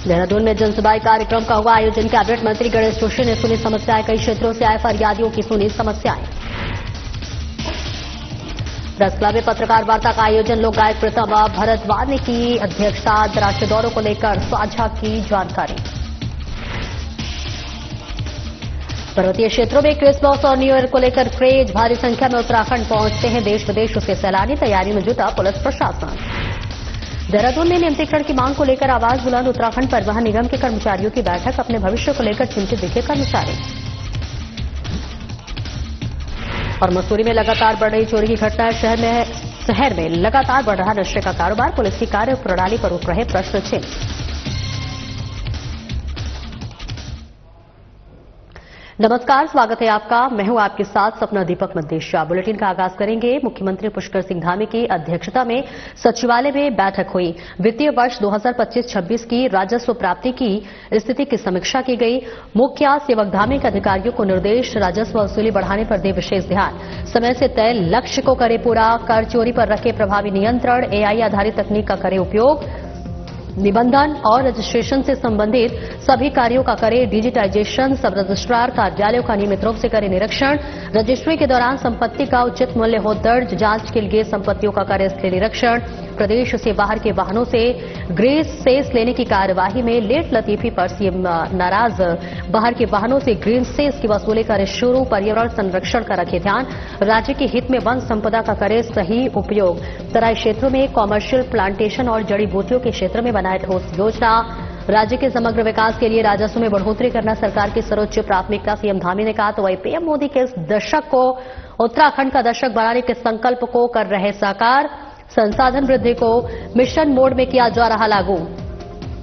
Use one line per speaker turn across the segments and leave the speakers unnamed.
देहरादून में जनसुनवाई कार्यक्रम का हुआ आयोजन। कैबिनेट मंत्री गणेश जोशी ने सुनी समस्याएं। कई क्षेत्रों से आए फरियादियों की सुनी समस्याएं। प्रेस क्लब में पत्रकार वार्ता का आयोजन। लोक गायक प्रीतम भरद्वाज ने की अध्यक्षता। अंतर्राष्ट्रीय दौरों को लेकर साझा की जानकारी। पर्वतीय क्षेत्रों में क्रिसमस और न्यू ईयर को लेकर क्रेज। भारी संख्या में उत्तराखंड पहुंचते हैं देश विदेश से सैलानी। तैयारी में जुटा पुलिस प्रशासन। देहरादून में नियमितीकरण की मांग को लेकर आवाज बुलंद। उत्तराखंड परिवहन निगम के कर्मचारियों की बैठक। अपने भविष्य को लेकर चिंतित दिखे कर्मचारी। और मसूरी में लगातार बढ़ रही चोरी की घटना। शहर में लगातार बढ़ रहा नशे का कारोबार। पुलिस की कार्य प्रणाली पर उठ रहे प्रश्न चिन्ह। नमस्कार, स्वागत है आपका। मैं हूं आपके साथ सपना दीपक मद्देशिया। बुलेटिन का आगाज करेंगे। मुख्यमंत्री पुष्कर सिंह धामी की अध्यक्षता में सचिवालय में बैठक हुई। वित्तीय वर्ष 2025-26 की राजस्व प्राप्ति की स्थिति की समीक्षा की गई। मुख्य सेवक धामी के अधिकारियों को निर्देश। राजस्व वसूली बढ़ाने पर दे विशेष ध्यान। समय से तय लक्ष्य को करे पूरा। कर चोरी पर रखे प्रभावी नियंत्रण। एआई आधारित तकनीक का करे उपयोग। निबंधन और रजिस्ट्रेशन से संबंधित सभी कार्यों का करे डिजिटाइजेशन। सब रजिस्ट्रार कार्यालयों का नियमित रूप से करे निरीक्षण। रजिस्ट्री के दौरान संपत्ति का उचित मूल्य हो दर्ज। जांच के लिए संपत्तियों का करे स्थलीय निरीक्षण। प्रदेश से बाहर के वाहनों से ग्रीस सेस लेने की कार्यवाही में लेट लतीफी पर सीएम नाराज। बाहर के वाहनों से ग्रीन सेस की वसूली करे शुरू। पर्यावरण संरक्षण का रखे ध्यान। राज्य के हित में वन संपदा का करे सही उपयोग। तराई क्षेत्रों में कॉमर्शियल प्लांटेशन और जड़ी बूटियों के क्षेत्र में बनाए ठोस योजना। राज्य के समग्र विकास के लिए राजस्व में बढ़ोतरी करना सरकार की सर्वोच्च प्राथमिकता। सीएम धामी ने कहा। तो वही पीएम मोदी के इस दशक को उत्तराखंड का दशक बनाने के संकल्प को कर रहे साकार। संसाधन वृद्धि को मिशन मोड में किया जा रहा लागू।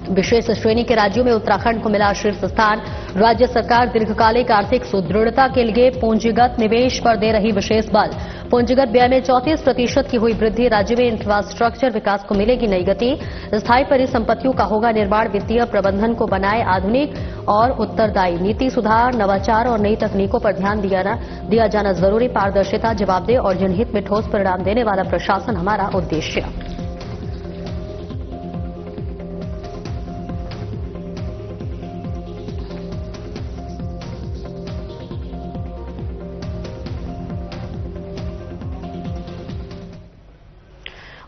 विशेष श्रेणी के राज्यों में उत्तराखंड को मिला शीर्ष स्थान। राज्य सरकार दीर्घकालिक आर्थिक सुदृढ़ता के लिए पूंजीगत निवेश पर दे रही विशेष बल। पूंजीगत व्यय में 34% की हुई वृद्धि। राज्य में इंफ्रास्ट्रक्चर विकास को मिलेगी नई गति। स्थायी परिसंपत्तियों का होगा निर्माण। वित्तीय प्रबंधन को बनाए आधुनिक और उत्तरदायी। नीति सुधार, नवाचार और नई तकनीकों पर ध्यान दिया जाना जरूरी। पारदर्शिता, जवाबदेह और जनहित में ठोस परिणाम देने वाला प्रशासन हमारा उद्देश्य।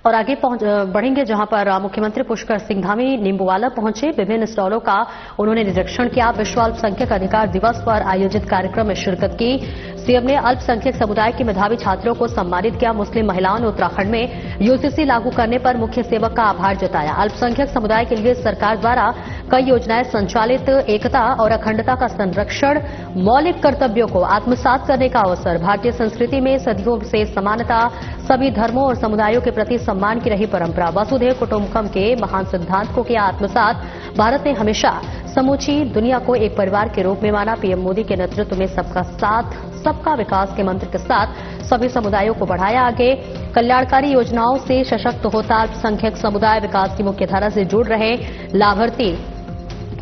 और आगे बढ़ेंगे जहां पर मुख्यमंत्री पुष्कर सिंह धामी नींबूवाला पहुंचे। विभिन्न स्टॉलों का उन्होंने निरीक्षण किया। विश्व अल्पसंख्यक अधिकार दिवस पर आयोजित कार्यक्रम में शिरकत की। सीएम ने अल्पसंख्यक समुदाय के मेधावी छात्रों को सम्मानित किया। मुस्लिम महिलाओं ने उत्तराखंड में यूसीसी लागू करने पर मुख्य सेवक का आभार जताया। अल्पसंख्यक समुदाय के लिए सरकार द्वारा कई योजनाएं संचालित। एकता और अखंडता का संरक्षण, मौलिक कर्तव्यों को आत्मसात करने का अवसर। भारतीय संस्कृति में सदियों से समानता, सभी धर्मों और समुदायों के प्रति सम्मान की रही परंपरा। वसुधैव कुटुंबकम के महान सिद्धांत को किया आत्मसात। भारत ने हमेशा समूची दुनिया को एक परिवार के रूप में माना। पीएम मोदी के नेतृत्व में सबका साथ सबका विकास के मंत्र के साथ सभी समुदायों को बढ़ाया आगे। कल्याणकारी योजनाओं से सशक्त होता अल्पसंख्यक समुदाय। विकास की मुख्यधारा से जुड़ रहे लाभार्थी।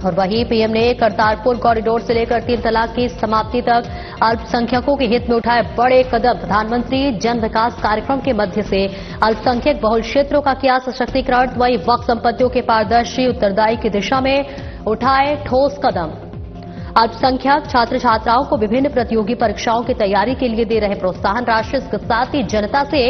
और वहीं पीएम ने करतारपुर कॉरिडोर से लेकर 3 तलाक की समाप्ति तक अल्पसंख्यकों के हित में उठाए बड़े कदम। प्रधानमंत्री जन विकास कार्यक्रम के मध्य से अल्पसंख्यक बहुल क्षेत्रों का किया सशक्तिकरण। वहीं वक्फ संपत्तियों के पारदर्शी उत्तरदायी की दिशा में उठाए ठोस कदम। अल्पसंख्यक छात्र छात्राओं को विभिन्न प्रतियोगी परीक्षाओं की तैयारी के लिए दे रहे प्रोत्साहन राशि। इसके साथ ही जनता से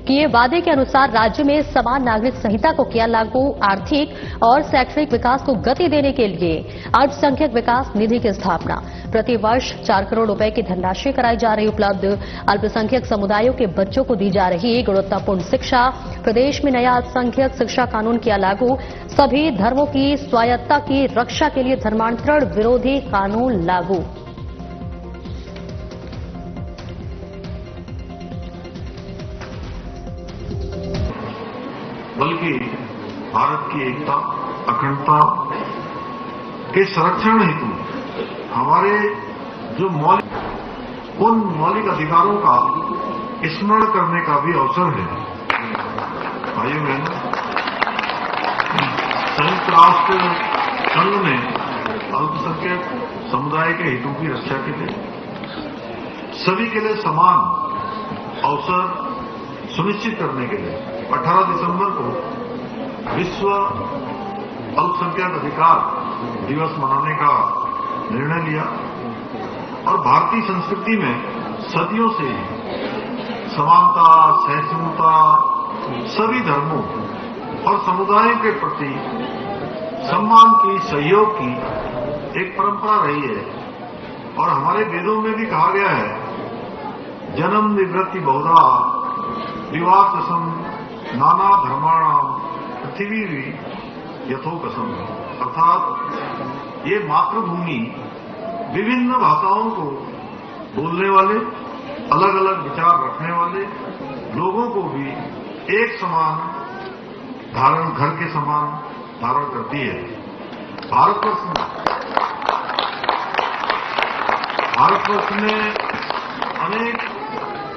किए वादे के अनुसार राज्य में समान नागरिक संहिता को किया लागू। आर्थिक और शैक्षणिक विकास को गति देने के लिए अल्पसंख्यक विकास निधि की स्थापना। प्रति वर्ष 4 करोड़ रुपए की धनराशि कराई जा रही उपलब्ध। अल्पसंख्यक समुदायों के बच्चों को दी जा रही गुणवत्तापूर्ण शिक्षा। प्रदेश में नया अल्पसंख्यक शिक्षा कानून किया लागू। सभी धर्मों की स्वायत्तता की रक्षा के लिए धर्मांतरण विरोधी कानून लागू।
बल्कि भारत की एकता, अखंडता के संरक्षण हेतु हमारे जो उन मौलिक अधिकारों का स्मरण करने का भी अवसर है। भाइयों बहनों, संयुक्त राष्ट्र संघ ने अल्पसंख्यक समुदाय के हितों की रक्षा के लिए सभी के लिए समान अवसर सुनिश्चित करने के लिए 18 दिसंबर को विश्व अल्पसंख्यक अधिकार दिवस मनाने का निर्णय लिया और भारतीय संस्कृति में सदियों से समानता, सहिष्णुता, सभी धर्मों और समुदायों के प्रति सम्मान की, सहयोग की एक परंपरा रही है। और हमारे वेदों में भी कहा गया है, जन्म निवृत्ति बहुधा विवाह नाना धर्माणाम पृथ्वी यथोकसम, अर्थात ये मातृभूमि विभिन्न भाषाओं को बोलने वाले, अलग अलग विचार रखने वाले लोगों को भी एक समान धारण, घर के समान धारण करती है। भारतवर्ष में अनेक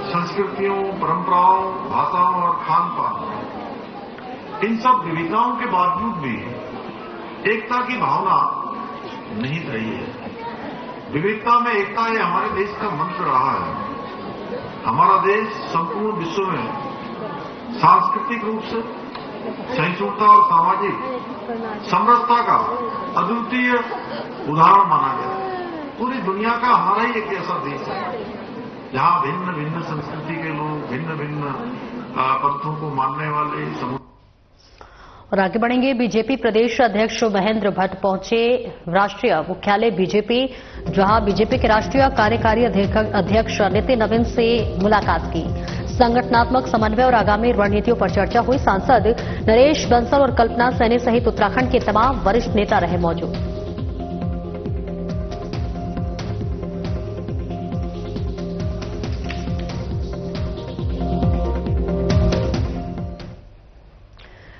संस्कृतियों, परंपराओं, भाषाओं और खान पान, इन सब विविधताओं के बावजूद भी एकता की भावना निहित रही है। विविधता में एकता ये हमारे देश का मंत्र रहा है। हमारा देश संपूर्ण विश्व में सांस्कृतिक रूप से सहिष्णुता और सामाजिक समरसता का अद्वितीय उदाहरण माना गया है। पूरी दुनिया का हमारा ही एक ऐसा देश है जहां भिन्न भिन्न संस्कृति के लोग, भिन्न भिन्न पंथों को मानने वाले समुदाय।
और आगे बढ़ेंगे। बीजेपी प्रदेश अध्यक्ष महेंद्र भट्ट पहुंचे राष्ट्रीय मुख्यालय बीजेपी, जहां बीजेपी के राष्ट्रीय कार्यकारी अध्यक्ष नितिन नवीन से मुलाकात की। संगठनात्मक समन्वय और आगामी रणनीतियों पर चर्चा हुई। सांसद नरेश बंसल और कल्पना सैनी सहित उत्तराखंड के तमाम वरिष्ठ नेता रहे मौजूद।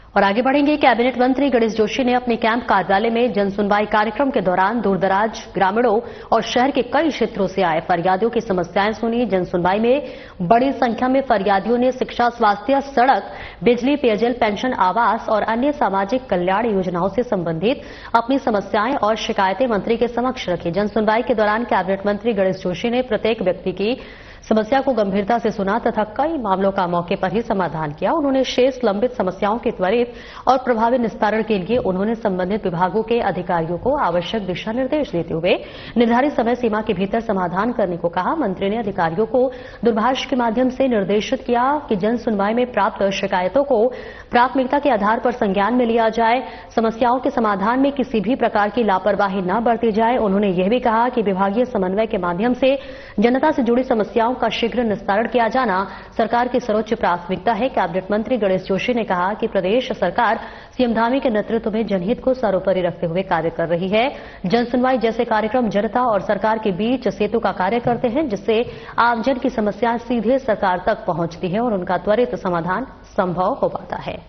और आगे बढ़ेंगे। कैबिनेट मंत्री गणेश जोशी ने अपने कैंप कार्यालय में जनसुनवाई कार्यक्रम के दौरान दूरदराज ग्रामीणों और शहर के कई क्षेत्रों से आए फरियादियों की समस्याएं सुनी। जनसुनवाई में बड़ी संख्या में फरियादियों ने शिक्षा, स्वास्थ्य, सड़क, बिजली, पेयजल, पेंशन, आवास और अन्य सामाजिक कल्याण योजनाओं से संबंधित अपनी समस्याएं और शिकायतें मंत्री के समक्ष रखी। जनसुनवाई के दौरान कैबिनेट मंत्री गणेश जोशी ने प्रत्येक व्यक्ति की समस्या को गंभीरता से सुना तथा कई मामलों का मौके पर ही समाधान किया। उन्होंने शेष लंबित समस्याओं के त्वरित और प्रभावी निस्तारण के लिए उन्होंने संबंधित विभागों के अधिकारियों को आवश्यक दिशा निर्देश देते हुए निर्धारित समय सीमा के भीतर समाधान करने को कहा। मंत्री ने अधिकारियों को दूरभाष के माध्यम से निर्देशित किया कि जन सुनवाई में प्राप्त शिकायतों को प्राथमिकता के आधार पर संज्ञान में लिया जाए, समस्याओं के समाधान में किसी भी प्रकार की लापरवाही न बरती जाए। उन्होंने यह भी कहा कि विभागीय समन्वय के माध्यम से जनता से जुड़ी समस्याओं का शीघ्र निस्तारण किया जाना सरकार की सर्वोच्च प्राथमिकता है। कैबिनेट मंत्री गणेश जोशी ने कहा कि प्रदेश सरकार सीएम धामी के नेतृत्व में जनहित को सर्वोपरि रखते हुए कार्य कर रही है। जनसुनवाई जैसे कार्यक्रम जनता और सरकार के बीच सेतु का कार्य करते हैं, जिससे आमजन की समस्याएं सीधे सरकार तक पहुंचती हैं और उनका त्वरित समाधान संभव हो पाता है।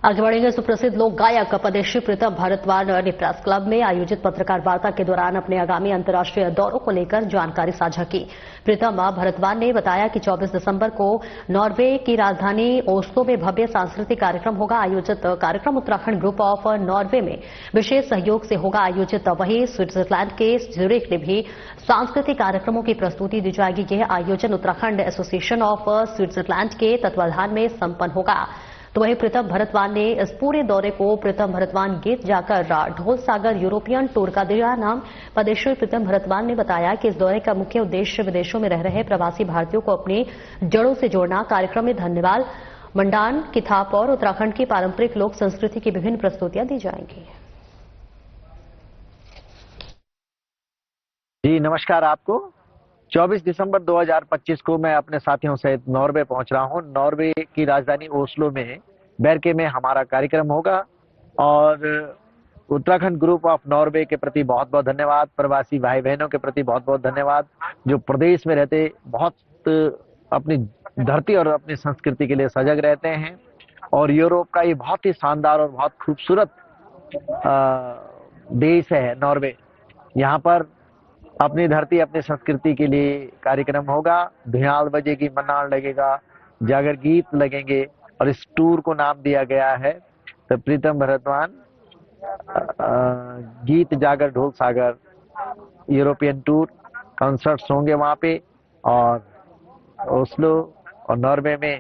आगे बढ़ेंगे। सुप्रसिद्ध लोक गायक पद्मश्री प्रीतम भारद्वाज ने प्रेस क्लब में आयोजित पत्रकार वार्ता के दौरान अपने आगामी अंतर्राष्ट्रीय दौरों को लेकर जानकारी साझा की। प्रीतम भारद्वाज ने बताया कि 24 दिसंबर को नॉर्वे की राजधानी ओस्लो में भव्य सांस्कृतिक कार्यक्रम होगा। आयोजित कार्यक्रम उत्तराखंड ग्रुप ऑफ नॉर्वे में विशेष सहयोग से होगा आयोजित। वहीं स्विट्जरलैंड के ज्यूरिख में भी सांस्कृतिक कार्यक्रमों की प्रस्तुति दी जाएगी। यह आयोजन उत्तराखंड एसोसिएशन ऑफ स्विट्जरलैंड के तत्वाधान में संपन्न होगा। तो वहीं प्रीतम भारद्वाज ने इस पूरे दौरे को प्रीतम भारद्वाज गीत जाकर ढोल सागर यूरोपियन टूर का दिया नाम। पद्मश्री प्रीतम भारद्वाज ने बताया कि इस दौरे का मुख्य उद्देश्य विदेशों में रह रहे प्रवासी भारतीयों को अपनी जड़ों से जोड़ना। कार्यक्रम में धन्यवाद, मंडान की थाप और उत्तराखंड की पारंपरिक लोक संस्कृति की विभिन्न प्रस्तुतियां दी जाएंगी।
जी नमस्कार आपको। 24 दिसंबर 2025 को मैं अपने साथियों सहित नॉर्वे पहुंच रहा हूं। नॉर्वे की राजधानी ओस्लो में बेरके में हमारा कार्यक्रम होगा और उत्तराखंड ग्रुप ऑफ नॉर्वे के प्रति बहुत बहुत धन्यवाद। प्रवासी भाई बहनों के प्रति बहुत बहुत धन्यवाद, जो प्रदेश में रहते बहुत अपनी धरती और अपनी संस्कृति के लिए सजग रहते हैं। और यूरोप का ये बहुत ही शानदार और बहुत खूबसूरत देश है नॉर्वे। यहाँ पर अपनी धरती अपनी संस्कृति के लिए कार्यक्रम होगा। धुयाल बजेगी, मन्नार लगेगा, जागर गीत लगेंगे और इस टूर को नाम दिया गया है तो प्रीतम भारद्वाज गीत जागर ढोल सागर यूरोपियन टूर। कॉन्सर्ट्स होंगे वहाँ पे, और ओस्लो और नॉर्वे में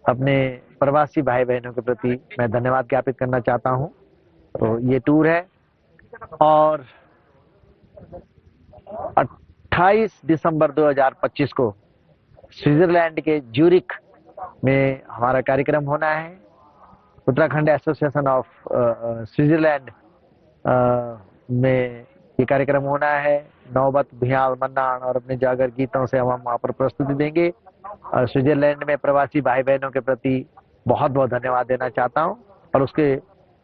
अपने प्रवासी भाई बहनों के प्रति मैं धन्यवाद ज्ञापित करना चाहता हूँ। तो ये टूर है, और 28 दिसंबर 2025 को स्विट्जरलैंड के ज्यूरिख में हमारा कार्यक्रम होना है। उत्तराखंड एसोसिएशन ऑफ स्विट्जरलैंड में ये कार्यक्रम होना है। नौबत, भुयाल, मन्नान और अपने जागर गीतों से हम वहाँ पर प्रस्तुति देंगे। स्विट्जरलैंड में प्रवासी भाई बहनों के प्रति बहुत बहुत धन्यवाद देना चाहता हूँ। और उसके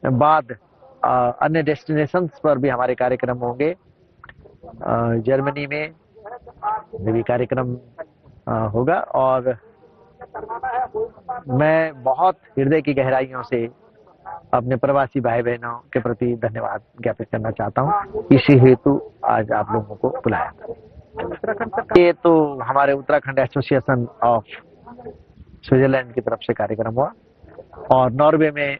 बाद अन्य डेस्टिनेशंस पर भी हमारे कार्यक्रम होंगे। जर्मनी में भी कार्यक्रम होगा, और मैं बहुत हृदय की गहराइयों से अपने प्रवासी भाई बहनों के प्रति धन्यवाद ज्ञापित करना चाहता हूँ। इसी हेतु आज आप लोगों को बुलाया। ये तो हमारे उत्तराखंड एसोसिएशन ऑफ स्विट्जरलैंड की तरफ से कार्यक्रम हुआ, और नॉर्वे में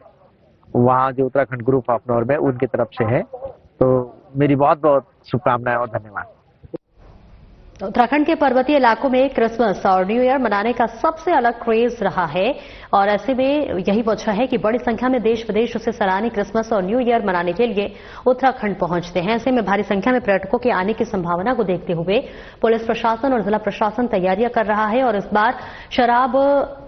वहाँ जो उत्तराखंड ग्रुप ऑफ नॉर्वे उनकी तरफ से है। तो मेरी बहुत बहुत शुभकामनाएं और धन्यवाद।
उत्तराखंड के पर्वतीय इलाकों में क्रिसमस और न्यू ईयर मनाने का सबसे अलग क्रेज रहा है, और ऐसे में यही वजह है कि बड़ी संख्या में देश विदेश से सैलानी क्रिसमस और न्यू ईयर मनाने के लिए उत्तराखंड पहुंचते हैं। ऐसे में भारी संख्या में पर्यटकों के आने की संभावना को देखते हुए पुलिस प्रशासन और जिला प्रशासन तैयारियां कर रहा है, और इस बार शराब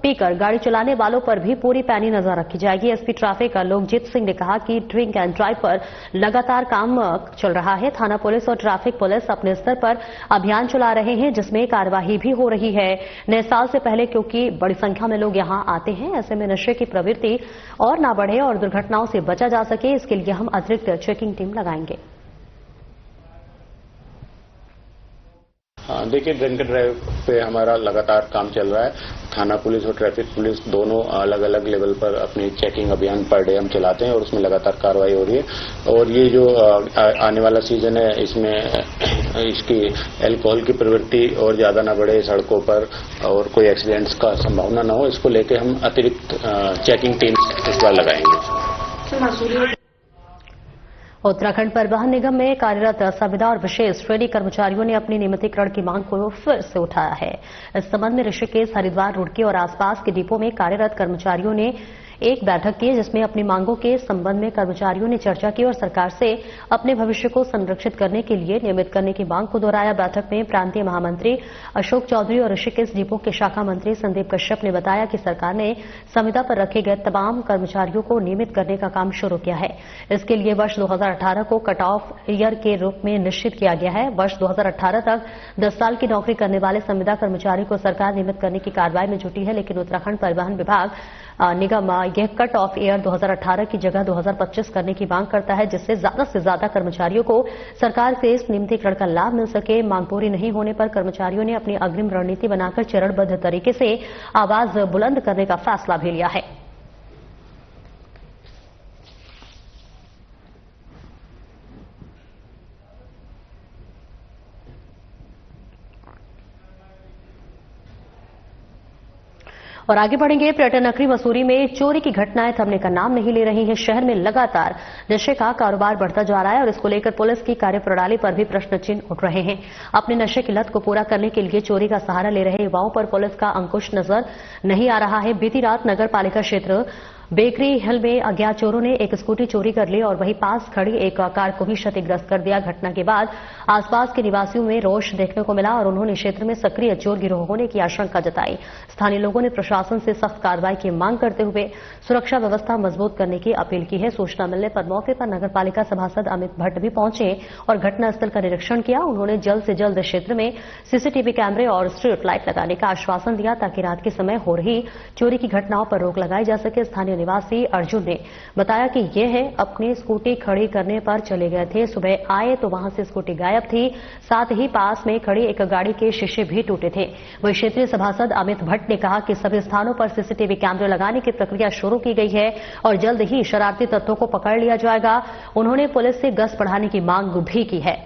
पीकर गाड़ी चलाने वालों पर भी पूरी पैनी नजर रखी जाएगी। एसपी ट्रैफिक लोकजीत सिंह ने कहा कि ड्रिंक एंड ड्राइव पर लगातार काम चल रहा है। थाना पुलिस और ट्रैफिक पुलिस अपने स्तर पर अभियान चला रहे हैं, जिसमें कार्यवाही भी हो रही है नए साल से पहले, क्योंकि बड़ी संख्या में लोग यहां आते हैं। ऐसे में नशे की प्रवृत्ति और ना बढ़े और दुर्घटनाओं से बचा जा सके, इसके लिए हम अतिरिक्त चेकिंग टीम लगाएंगे।
देखिए, ड्रिंक एंड ड्राइव पे हमारा लगातार काम चल रहा है। थाना पुलिस और ट्रैफिक पुलिस दोनों अलग अलग लेवल पर अपनी चेकिंग अभियान पर डे हम चलाते हैं, और उसमें लगातार कार्रवाई हो रही है। और ये जो आने वाला सीजन है, इसमें इसकी अल्कोहल की प्रवृत्ति और ज्यादा ना बढ़े सड़कों पर, और कोई एक्सीडेंट्स का संभावना ना हो, इसको लेके हम अतिरिक्त चेकिंग टीम इस बार लगाएंगे।
उत्तराखंड परिवहन निगम में कार्यरत संविदा और विशेष श्रेणी कर्मचारियों ने अपनी नियमितीकरण की मांग को फिर से उठाया है। इस संबंध में ऋषिकेश, हरिद्वार, रुड़की और आसपास के डिपो में कार्यरत कर्मचारियों ने एक बैठक की, जिसमें अपनी मांगों के संबंध में कर्मचारियों ने चर्चा की और सरकार से अपने भविष्य को संरक्षित करने के लिए नियमित करने की मांग को दोहराया। बैठक में प्रांतीय महामंत्री अशोक चौधरी और ऋषिकेश डिपो के शाखा मंत्री संदीप कश्यप ने बताया कि सरकार ने संविदा पर रखे गए तमाम कर्मचारियों को नियमित करने का काम शुरू किया है। इसके लिए वर्ष 2018 को कट ऑफ ईयर के रूप में निश्चित किया गया है। वर्ष 2018 तक 10 साल की नौकरी करने वाले संविदा कर्मचारी को सरकार नियमित करने की कार्रवाई में जुटी है, लेकिन उत्तराखंड परिवहन विभाग निगम यह कट ऑफ ईयर 2018 की जगह 2025 करने की मांग करता है, जिससे ज्यादा से ज्यादा कर्मचारियों को सरकार से इस नियमितीकरण का लाभ मिल सके। मांग पूरी नहीं होने पर कर्मचारियों ने अपनी अग्रिम रणनीति बनाकर चरणबद्ध तरीके से आवाज बुलंद करने का फैसला भी लिया है। और आगे बढ़ेंगे। पर्यटन नगरी मसूरी में चोरी की घटनाएं थमने का नाम नहीं ले रही हैं। शहर में लगातार नशे का कारोबार बढ़ता जा रहा है, और इसको लेकर पुलिस की कार्यप्रणाली पर भी प्रश्न चिन्ह उठ रहे हैं। अपने नशे की लत को पूरा करने के लिए चोरी का सहारा ले रहे युवाओं पर पुलिस का अंकुश नजर नहीं आ रहा है। बीती रात नगर पालिका क्षेत्र बेकरी हिल में अज्ञात चोरों ने एक स्कूटी चोरी कर ली और वहीं पास खड़ी एक कार को भी क्षतिग्रस्त कर दिया। घटना के बाद आसपास के निवासियों में रोष देखने को मिला और उन्होंने क्षेत्र में सक्रिय चोर गिरोह होने की आशंका जताई। स्थानीय लोगों ने प्रशासन से सख्त कार्रवाई की मांग करते हुए सुरक्षा व्यवस्था मजबूत करने की अपील की है। सूचना मिलने पर मौके पर नगर पालिका सभासद अमित भट्ट भी पहुंचे और घटनास्थल का निरीक्षण किया। उन्होंने जल्द से जल्द क्षेत्र में सीसीटीवी कैमरे और स्ट्रीट लाइट लगाने का आश्वासन दिया ताकि रात के समय हो रही चोरी की घटनाओं पर रोक लगाई जा सके। स्थानीय निवासी अर्जुन ने बताया कि ये है अपनी स्कूटी खड़ी करने पर चले गए थे, सुबह आए तो वहां से स्कूटी गायब थी, साथ ही पास में खड़ी एक गाड़ी के शीशे भी टूटे थे। वहीं क्षेत्रीय सभासद अमित भट्ट ने कहा कि सभी स्थानों पर सीसीटीवी कैमरे लगाने की प्रक्रिया शुरू की गई है और जल्द ही शरारती तत्वों को पकड़ लिया जाएगा। उन्होंने पुलिस से गश्त बढ़ाने की मांग भी की है।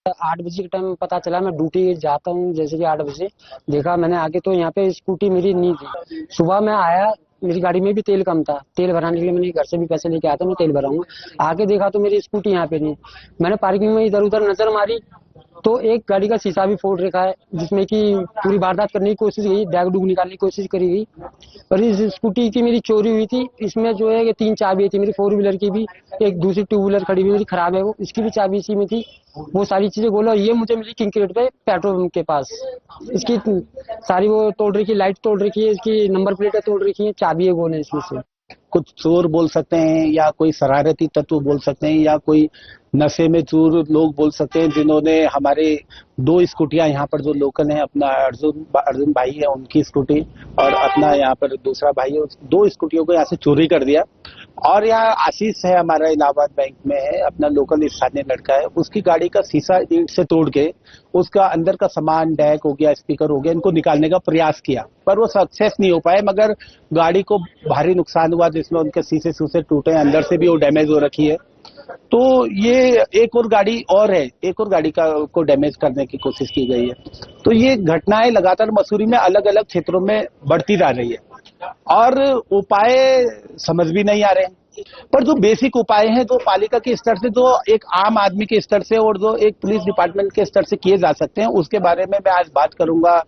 8 बजे के टाइम पता चला, मैं ड्यूटी जाता हूँ, जैसे कि 8 बजे देखा मैंने आके तो यहाँ पे स्कूटी मेरी नहीं थी। सुबह मैं आया मेरी गाड़ी में भी तेल कम था, तेल भराने के लिए मैंने घर से भी पैसे लेके आया था, मैं तेल भराऊंगा। आके देखा तो मेरी स्कूटी यहाँ पे नहीं। मैंने पार्किंग में इधर उधर नजर मारी तो एक गाड़ी का शीशा भी फोड़ रखा है, जिसमें कि पूरी वारदात करने की कोशिश की, डैग डूग निकालने की कोशिश करी गई। और इस स्कूटी की मेरी चोरी हुई थी, इसमें जो है ये 3 चाबी थी, मेरी 4 व्हीलर की भी, एक दूसरी 2 व्हीलर खड़ी हुई मेरी खराब है वो, इसकी भी चाबी इसी में थी। वो सारी चीजें बोलो, और ये मुझे मिली किंग पे पेट्रोल पंप के पास। इसकी सारी वो तोड़ रखी, लाइट तोड़ रखी है, इसकी नंबर प्लेटें तोड़ रखी है, चाबी है गोल है इसमें से।
कुछ चोर बोल सकते हैं या कोई शरारती तत्व बोल सकते हैं या कोई नशे में चूर लोग बोल सकते हैं, जिन्होंने हमारे 2 स्कूटियां यहाँ पर जो लोकल हैं, अपना अर्जुन भाई है उनकी स्कूटी और अपना यहाँ पर दूसरा भाई है, 2 स्कूटियों को यहाँ से चोरी कर दिया। और यहाँ आशीष है हमारा इलाहाबाद बैंक में है, अपना लोकल स्थानीय लड़का है, उसकी गाड़ी का शीशा ईंट से तोड़ के उसका अंदर का सामान डैक हो गया, स्पीकर हो गया, इनको निकालने का प्रयास किया पर वो सक्सेस नहीं हो पाए, मगर गाड़ी को भारी नुकसान हुआ जिसमें उनके शीशे टूटे, अंदर से भी वो डैमेज हो रखी है। तो ये एक और गाड़ी और है, एक और गाड़ी को डैमेज करने की कोशिश की गई है। तो ये घटनाएं लगातार मसूरी में अलग अलग क्षेत्रों में बढ़ती जा रही है और उपाय समझ भी नहीं आ रहे हैं। पर जो बेसिक उपाय हैं जो पालिका के स्तर से, जो एक आम आदमी के स्तर से और जो एक पुलिस डिपार्टमेंट के स्तर से किए जा सकते हैं, उसके बारे में मैं आज बात करूंगा।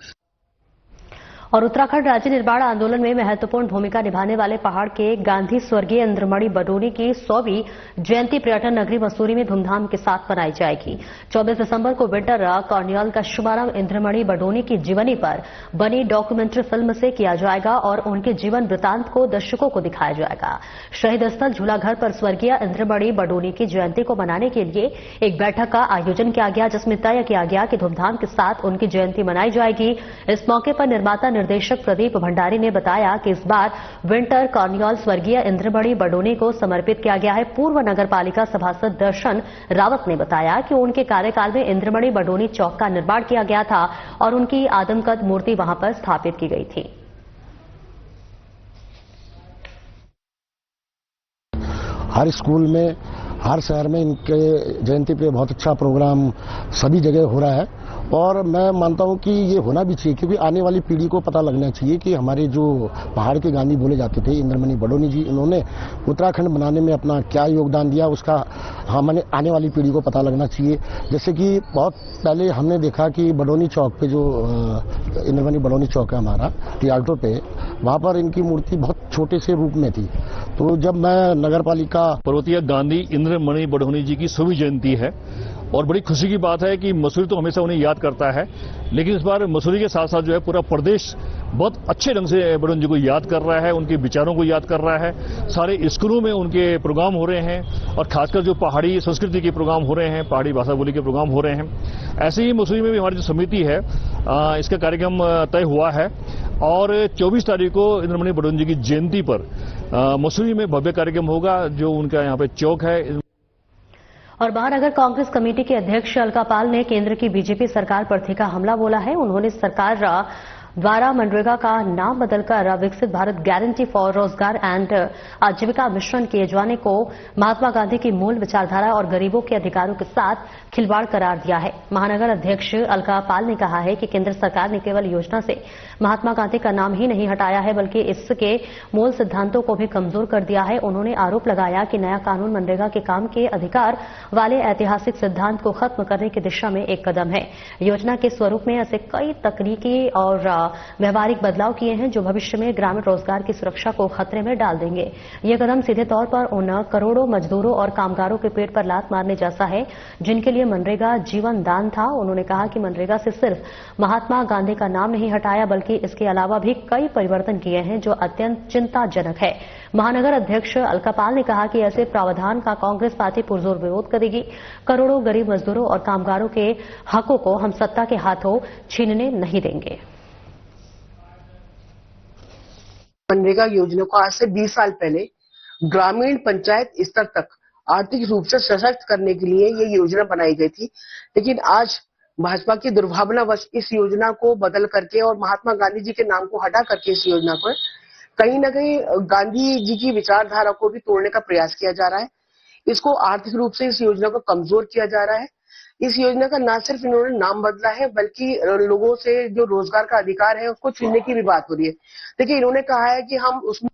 और उत्तराखंड राज्य निर्माण आंदोलन में महत्वपूर्ण भूमिका निभाने वाले पहाड़ के गांधी स्वर्गीय इंद्रमणि बडोनी की 100वीं जयंती पर्यटन नगरी मसूरी में धूमधाम के साथ मनाई जाएगी। 24 दिसंबर को विंटर कार्निवाल का शुभारंभ इंद्रमणि बडोनी की जीवनी पर बनी डॉक्यूमेंट्री फिल्म से किया जाएगा और उनके जीवन वृतांत को दर्शकों को दिखाया जाएगा। शहीद स्थल झूलाघर पर स्वर्गीय इंद्रमणि बडोनी की जयंती को मनाने के लिए एक बैठक का आयोजन किया गया, जिसमें तय किया गया कि धूमधाम के साथ उनकी जयंती मनाई जाएगी। इस मौके पर निर्माता निर्देशक प्रदीप भंडारी ने बताया कि इस बार विंटर कार्निवाल स्वर्गीय इंद्रमणि बडोनी को समर्पित किया गया है। पूर्व नगर पालिका सभासद दर्शन रावत ने बताया कि उनके कार्यकाल में इंद्रमणि बडोनी चौक का निर्माण किया गया था और उनकी आदमकद मूर्ति वहां पर स्थापित की गई थी।
हर स्कूल में, हर शहर में इनके जयंती पे बहुत अच्छा प्रोग्राम सभी जगह हो रहा है और मैं मानता हूं कि ये होना भी चाहिए, क्योंकि आने वाली पीढ़ी को पता लगना चाहिए कि हमारे जो पहाड़ के गांधी बोले जाते थे इंद्रमणि बडोनी जी, इन्होंने उत्तराखंड बनाने में अपना क्या योगदान दिया, उसका हमें आने वाली पीढ़ी को पता लगना चाहिए। जैसे कि बहुत पहले हमने देखा कि बडोनी चौक पे, जो इंद्रमणि बडोनी चौक है हमारा रियाल्टो पे, वहां पर इनकी मूर्ति बहुत छोटे से रूप में थी। तो जब मैं नगर पालिका
पर्वतीय गांधी इंद्रमणि बडोनी जी की 100वीं जयंती है और बड़ी खुशी की बात है कि मसूरी तो हमेशा उन्हें याद करता है, लेकिन इस बार मसूरी के साथ साथ जो है पूरा प्रदेश बहुत अच्छे ढंग से बडोनी जी को याद कर रहा है, उनके विचारों को याद कर रहा है। सारे स्कूलों में उनके प्रोग्राम हो रहे हैं और खासकर जो पहाड़ी संस्कृति के प्रोग्राम हो रहे हैं, पहाड़ी भाषा बोली के प्रोग्राम हो रहे हैं। ऐसे ही मसूरी में भी हमारी जो समिति है इसका कार्यक्रम तय हुआ है और 24 तारीख को इंद्रमणि बडोनी जी की जयंती पर मसूरी में भव्य कार्यक्रम होगा, जो उनका यहाँ पे चौक है।
और महानगर कांग्रेस कमेटी के अध्यक्ष अलका पाल ने केंद्र की बीजेपी सरकार पर तीखा हमला बोला है। उन्होंने सरकार द्वारा मनरेगा का नाम बदलकर विकसित भारत गारंटी फॉर रोजगार एंड आजीविका मिशन किए जाने को महात्मा गांधी की मूल विचारधारा और गरीबों के अधिकारों के साथ खिलवाड़ करार दिया है। महानगर अध्यक्ष अलका पाल ने कहा है कि केंद्र सरकार ने केवल योजना से महात्मा गांधी का नाम ही नहीं हटाया है, बल्कि इसके मूल सिद्धांतों को भी कमजोर कर दिया है। उन्होंने आरोप लगाया कि नया कानून मनरेगा के काम के अधिकार वाले ऐतिहासिक सिद्धांत को खत्म करने की दिशा में एक कदम है। योजना के स्वरूप में ऐसे कई तकनीकी और व्यवहारिक बदलाव किए हैं जो भविष्य में ग्रामीण रोजगार की सुरक्षा को खतरे में डाल देंगे। ये कदम सीधे तौर पर उन करोड़ों मजदूरों और कामगारों के पेट पर लात मारने जैसा है जिनके लिए मनरेगा जीवन दान था। उन्होंने कहा कि मनरेगा से सिर्फ महात्मा गांधी का नाम नहीं हटाया, बल्कि इसके अलावा भी कई परिवर्तन किए हैं जो अत्यंत चिंताजनक है। महानगर अध्यक्ष अलका पाल ने कहा कि ऐसे प्रावधान का कांग्रेस पार्टी पुरजोर विरोध करेगी। करोड़ों गरीब मजदूरों और कामगारों के हकों को हम सत्ता के हाथों छीनने नहीं देंगे।
मनरेगा योजना को आज से 20 साल पहले ग्रामीण पंचायत स्तर तक आर्थिक रूप से सशक्त करने के लिए ये योजना बनाई गई थी, लेकिन आज भाजपा की दुर्भावनावश इस योजना को बदल करके और महात्मा गांधी जी के नाम को हटा करके इस योजना को कहीं न कहीं गांधी जी की विचारधारा को भी तोड़ने का प्रयास किया जा रहा है। इसको आर्थिक रूप से इस योजना को कमजोर किया जा रहा है। इस योजना का न सिर्फ इन्होंने नाम बदला है, बल्कि लोगों से जो रोजगार का अधिकार है उसको छीनने की भी बात हो रही है। देखिए, इन्होंने कहा है कि हम उसमें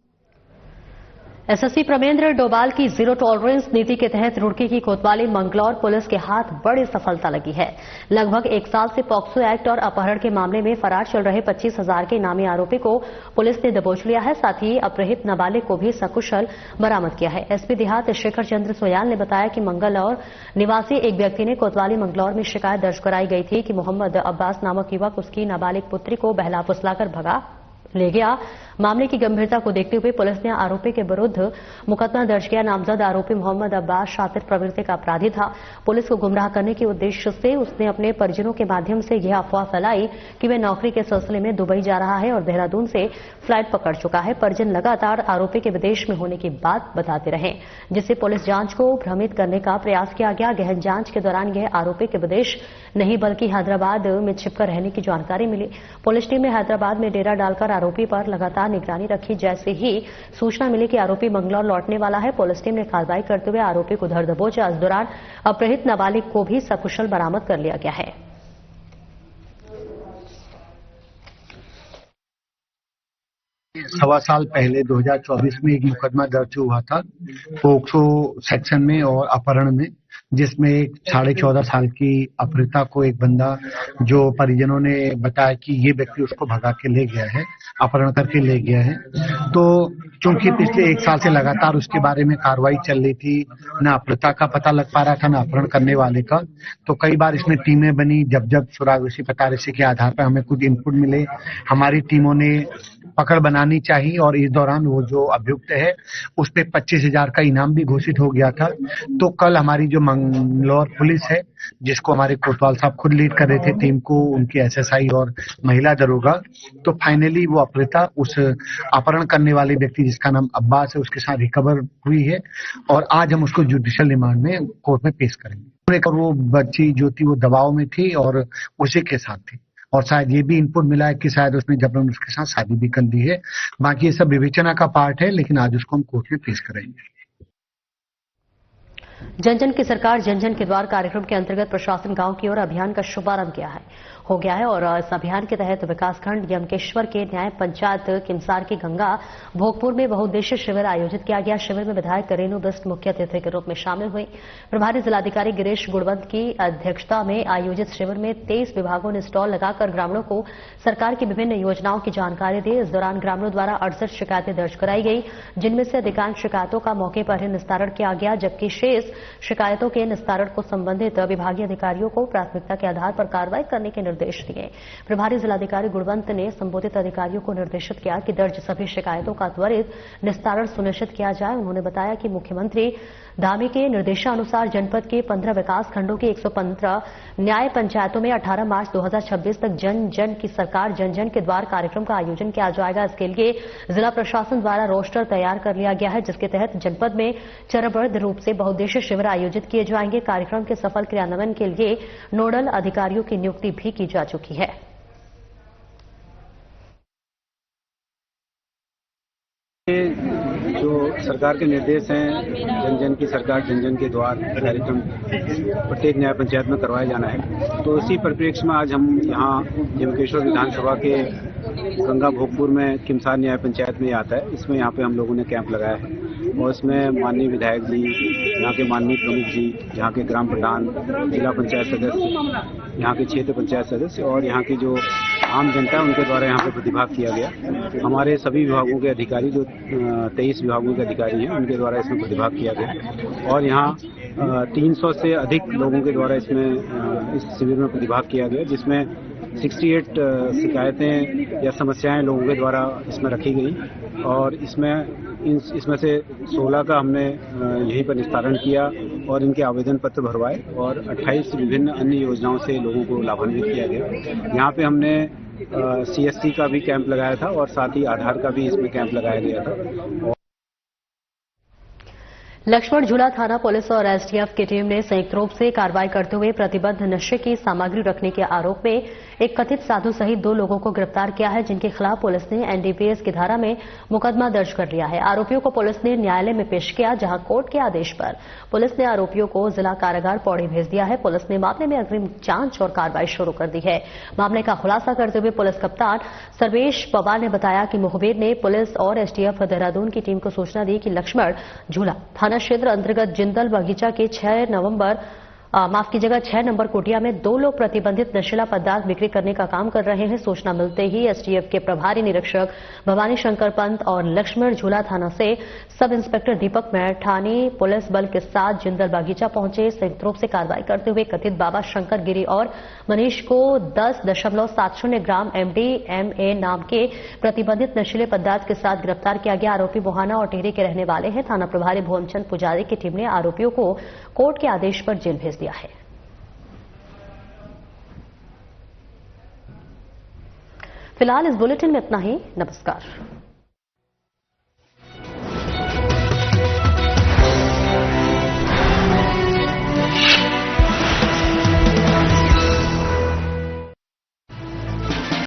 एसएसपी प्रमेंद्र डोभाल की जीरो टॉलरेंस नीति के तहत रुड़की की कोतवाली मंगलौर पुलिस के हाथ बड़ी सफलता लगी है। लगभग 1 साल से पॉक्सो एक्ट और अपहरण के मामले में फरार चल रहे 25,000 के इनामी आरोपी को पुलिस ने दबोच लिया है। साथ ही अपहृत नाबालिग को भी सकुशल बरामद किया है। एसपी देहात शेखर चंद्र सोयाल ने बताया कि मंगलौर निवासी एक व्यक्ति ने कोतवाली मंगलौर में शिकायत दर्ज कराई गई थी कि मोहम्मद अब्बास नामक युवक उसकी नाबालिग पुत्री को बहला फुसलाकर भगा ले गया। मामले की गंभीरता को देखते हुए पुलिस ने आरोपी के विरुद्ध मुकदमा दर्ज किया। नामजद आरोपी मोहम्मद अब्बास शातिर प्रवृत्ति का अपराधी था। पुलिस को गुमराह करने के उद्देश्य से उसने अपने परिजनों के माध्यम से यह अफवाह फैलाई कि वह नौकरी के सिलसिले में दुबई जा रहा है और देहरादून से फ्लाइट पकड़ चुका है। परिजन लगातार आरोपी के विदेश में होने की बात बताते रहे, जिससे पुलिस जांच को भ्रमित करने का प्रयास किया गया। गहन जांच के दौरान यह आरोपी के विदेश नहीं बल्कि हैदराबाद में छिपकर रहने की जानकारी मिली। पुलिस टीम ने हैदराबाद में डेरा डालकर आरोपी पर लगातार निगरानी रखी। जैसे ही सूचना मिली कि आरोपी मंगलौर लौटने वाला है, पुलिस टीम ने कार्रवाई करते हुए आरोपी को धर दबोचा। इस दौरान अपहृत नाबालिग को भी सकुशल बरामद कर लिया गया है।
सवा साल पहले 2024 में एक मुकदमा दर्ज हुआ था पोक्सो सेक्शन में और अपहरण में, जिसमें एक 14.5 साल की अपहृता को एक बंदा जो परिजनों ने बताया कि ये व्यक्ति उसको भगा के ले गया है, अपहरण करके ले गया है। तो चूंकि पिछले 1 साल से लगातार उसके बारे में कार्रवाई चल रही थी, न अपहृता का पता लग पा रहा था न अपहरण करने वाले का, तो कई बार इसमें टीमें बनी। जब सुरागोशी पतारेसी के आधार पर हमें कुछ इनपुट मिले, हमारी टीमों ने पकड़ बनानी चाहिए और इस दौरान वो जो अभियुक्त है उस पे 25,000 का इनाम भी घोषित हो गया था। तो कल हमारी जो मंगलौर पुलिस है, जिसको हमारे कोतवाल साहब खुद लीड कर रहे थे टीम को, उनके एसएसआई और महिला दरोगा, तो फाइनली वो अपहृता उस अपहरण करने वाले व्यक्ति जिसका नाम अब्बास है उसके साथ रिकवर हुई है और आज हम उसको जुडिशियल रिमांड में कोर्ट में पेश करेंगे। वो बच्ची जो थी वो दबाव में थी और उसी के साथ थी और शायद ये भी इनपुट मिला है कि शायद उसने जबरन उसके साथ शादी भी कर दी है। बाकी ये सब विवेचना का पार्ट है, लेकिन आज उसको हम कोर्ट में पेश करेंगे।
जन जन की सरकार जन जन के द्वार कार्यक्रम के अंतर्गत प्रशासन गांव की ओर अभियान का शुभारंभ हो गया है और इस अभियान के तहत विकासखंड यमकेश्वर के न्याय पंचायत किमसार की गंगा भोगपुर में बहुउद्देशीय शिविर आयोजित किया गया। शिविर में विधायक रेणु बिस्ट मुख्य अतिथि के रूप में शामिल हुई। प्रभारी जिलाधिकारी गिरीश गुणवंत की अध्यक्षता में आयोजित शिविर में 23 विभागों ने स्टॉल लगाकर ग्रामीणों को सरकार की विभिन्न योजनाओं की जानकारी दी। इस दौरान ग्रामीणों द्वारा 68 शिकायतें दर्ज कराई गई, जिनमें से अधिकांश शिकायतों का मौके पर ही निस्तारण किया गया, जबकि शेष शिकायतों के निस्तारण को संबंधित विभागीय अधिकारियों को प्राथमिकता के आधार पर कार्रवाई करने के निर्देश दिए। प्रभारी जिलाधिकारी गुणवंत ने संबंधित अधिकारियों को निर्देशित किया कि दर्ज सभी शिकायतों का त्वरित निस्तारण सुनिश्चित किया जाए। उन्होंने बताया कि मुख्यमंत्री धामी के निर्देशानुसार जनपद के 15 विकास खंडों की 115 न्याय पंचायतों में 18 मार्च 2026 तक जन जन की सरकार जन जन के द्वार कार्यक्रम का आयोजन किया जाएगा। इसके लिए जिला प्रशासन द्वारा रोस्टर तैयार कर लिया गया है, जिसके तहत जनपद में चरणबद्ध रूप से बहुउद्देशीय शिविर आयोजित किए जाएंगे। कार्यक्रम के सफल क्रियान्वयन के लिए नोडल अधिकारियों की नियुक्ति भी की जा चुकी है।
जो सरकार के निर्देश हैं, जन जन की सरकार जन जन के द्वार कार्यक्रम प्रत्येक न्याय पंचायत में करवाया जाना है, तो इसी परिप्रेक्ष्य में आज हम यहाँ यमकेश्वर विधानसभा के गंगा भोगपुर में किमसार न्याय पंचायत में आता है। इसमें यहाँ पे हम लोगों ने कैंप लगाया है और इसमें माननीय विधायक जी, यहाँ के माननीय प्रमुख जी, यहाँ के ग्राम प्रधान, जिला पंचायत सदस्य, यहाँ के क्षेत्र पंचायत सदस्य और यहाँ की जो आम जनता है उनके द्वारा यहाँ पे प्रतिभाग किया गया। हमारे सभी विभागों के अधिकारी जो 23 विभागों के अधिकारी हैं उनके द्वारा इसमें प्रतिभाग किया गया और यहाँ 300 से अधिक लोगों के द्वारा इसमें इस शिविर में प्रतिभाग किया गया, जिसमें 68 शिकायतें या समस्याएं लोगों के द्वारा इसमें रखी गई और इसमें से 16 का हमने यहीं पर निस्तारण किया और इनके आवेदन पत्र भरवाए और 28 विभिन्न अन्य योजनाओं से लोगों को लाभान्वित किया गया। यहाँ पे हमने CSC का भी कैंप लगाया था और साथ ही आधार का भी इसमें कैंप लगाया गया था।
लक्ष्मण झूला थाना पुलिस और एसटीएफ की टीम ने संयुक्त रूप से कार्रवाई करते हुए प्रतिबद्ध नशे की सामग्री रखने के आरोप में एक कथित साधु सहित 2 लोगों को गिरफ्तार किया है, जिनके खिलाफ पुलिस ने एनडीपीएस की धारा में मुकदमा दर्ज कर लिया है। आरोपियों को पुलिस ने न्यायालय में पेश किया, जहां कोर्ट के आदेश पर पुलिस ने आरोपियों को जिला कारागार पौड़ी भेज दिया है। पुलिस ने मामले में अग्रिम जांच और कार्रवाई शुरू कर दी है। मामले का खुलासा करते हुए पुलिस कप्तान सर्वेश पवार ने बताया कि मुखबिर ने पुलिस और एसटीएफ देहरादून की टीम को सूचना दी कि लक्ष्मण झूला थाना क्षेत्र अंतर्गत जिंदल बगीचा के 6 नंबर कुटिया में 2 लोग प्रतिबंधित नशीला पदार्थ बिक्री करने का काम कर रहे हैं। सूचना मिलते ही एसटीएफ के प्रभारी निरीक्षक भवानी शंकर पंत और लक्ष्मण झूला थाना से सब इंस्पेक्टर दीपक मैठानी पुलिस बल के साथ जिंदल बगीचा पहुंचे। संयुक्त रूप से कार्रवाई करते हुए कथित बाबा शंकर गिरी और मनीष को 10.70 ग्राम एमडीएमए नाम के प्रतिबंधित नशीले पदार्थ के साथ गिरफ्तार किया गया। आरोपी बुहाना और टिहरी के रहने वाले हैं। थाना प्रभारी भुवनचंद पुजारी की टीम ने आरोपियों को कोर्ट के आदेश पर जेल भेज दिया है। फिलहाल इस बुलेटिन में इतना ही। नमस्कार।